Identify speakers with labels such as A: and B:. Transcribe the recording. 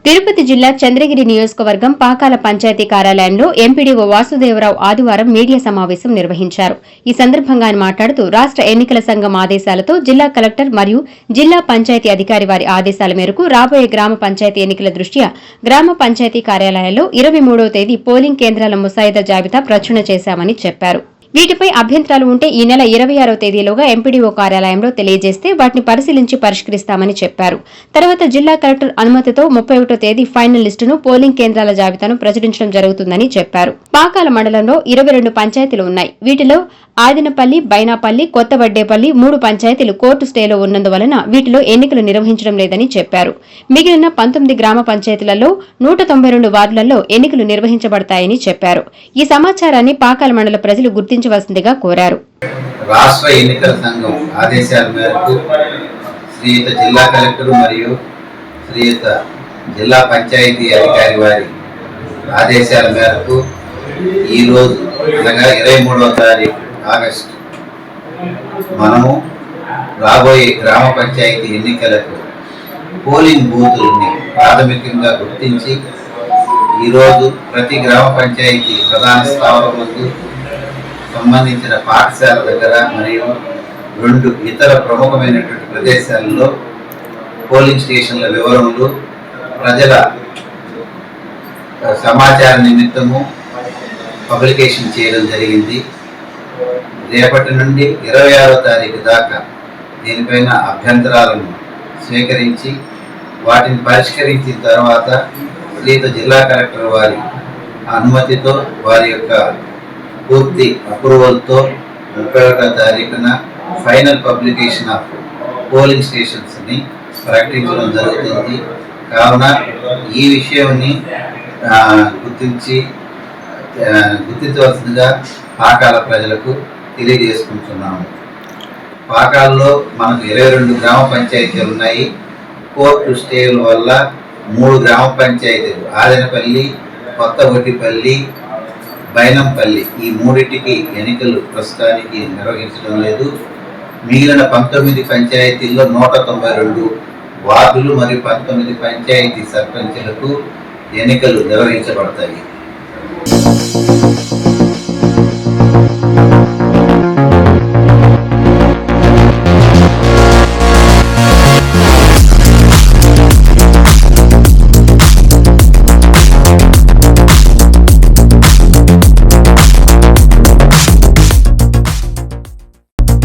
A: తిరుపతి జిల్లా చంద్రగిరి నియోజకవర్గం పాకాల పంచాయతీ కార్యాలయంలో ఎంపీడీఓ వాసుదేవరావు ఆదివారం మీడియా సమావేశం నిర్వహించారు. ఈ సందర్భంగా ఆయన మాట్లాడుతూ రాష్ట ఎన్నికల సంఘం ఆదేశాలతో జిల్లా కలెక్టర్ మరియు జిల్లా పంచాయతీ అధికారి వారి ఆదేశాల మేరకు రాబోయే గ్రామ పంచాయతీ ఎన్నికల దృష్ట్యా గ్రామ పంచాయతీ కార్యాలయాల్లో 23వ తేదీ పోలింగ్ కేంద్రాల ముసాయిదా జాబితా ప్రచురణ చేశామని చెప్పారు. వీటిపై అభ్యంతరాలు ఉంటే ఈ నెల 26వ తేదీలోగా ఎంపీడీఓ కార్యాలయంలో తెలియజేస్తే వాటిని పరిశీలించి పరిష్కరిస్తామని చెప్పారు. తర్వాత జిల్లా కలెక్టర్ అనుమతితో 31వ తేదీ ఫైనల్ లిస్టును పోలింగ్ కేంద్రాల జాబితాను ప్రచురించడం జరుగుతుందని చెప్పారు. పాకాల మండలంలో 22 పంచాయతీలు ఉన్నాయి. వీటిలో ఆదినపల్లి, బైనాపల్లి, కొత్తవడ్డేపల్లి 3 పంచాయతీలు కోర్టు స్టేలో ఉన్నందువలన వీటిలో ఎన్నికలు నిర్వహించడం లేదని చెప్పారు. మిగిలిన 19 గ్రామ పంచాయతీలలో 192 వార్డులలో ఎన్నికలు నిర్వహించబడతాయని చెప్పారు. ఈ సమాచారాన్ని పాకాల మండల ప్రజలు గుర్తించవలసిందిగా కోరారు.
B: రాష్ట్ర ఎన్నికల సంఘం ఆదేశాల మేరకు శ్రీయుత జిల్లా కలెక్టర్ మరియు శ్రీయుత జిల్లా పంచాయతీ అధికారి వారి ఆదేశాల మేరకు ఈరోజు అనగా 23వ తారీఖు ఆగస్టు మనము రాబోయే గ్రామ పంచాయతీ ఎన్నికలకు పోలింగ్ బూతులని ప్రాథమికంగా గుర్తించి ఈరోజు ప్రతి గ్రామ పంచాయతీ ప్రధాన స్థావరాలకు సంబంధించిన పాఠశాల దగ్గర మరియు 2 ఇతర ప్రముఖమైనటువంటి ప్రదేశాలలో పోలింగ్ స్టేషన్ల వివరములు ప్రజల సమాచార నిమిత్తము పబ్లికేషన్ చేయడం జరిగింది. రేపటి నుండి 26వ తారీఖు దాకా దీనిపైన అభ్యంతరాలను స్వీకరించి వాటిని పరిష్కరించిన తర్వాత శ్రీయుత జిల్లా కలెక్టర్ వారి అనుమతితో వారి యొక్క పూర్తి అప్రూవల్తో 31వ తారీఖున ఫైనల్ పబ్లికేషన్ ఆఫ్ పోలింగ్ స్టేషన్స్ని ప్రకటించడం జరుగుతుంది. కావున ఈ విషయాన్ని గుర్తించవలసిందిగా పాకాల ప్రజలకు తెలియజేసుకుంటున్నాము. పాకాల్లో మనకు 22 గ్రామ పంచాయతీలు ఉన్నాయి. కోర్టు స్టేల వల్ల 3 గ్రామ పంచాయతీలు ఆదినపల్లి, కొత్తవడ్డిపల్లి, బైనంపల్లి ఈ 3టికి ఎన్నికలు ప్రస్తుతానికి నిర్వహించడం లేదు. మిగిలిన 19 పంచాయతీల్లో 192 వార్డులు మరియు 19 పంచాయతీ సర్పంచులకు ఎన్నికలు నిర్వహించబడతాయి.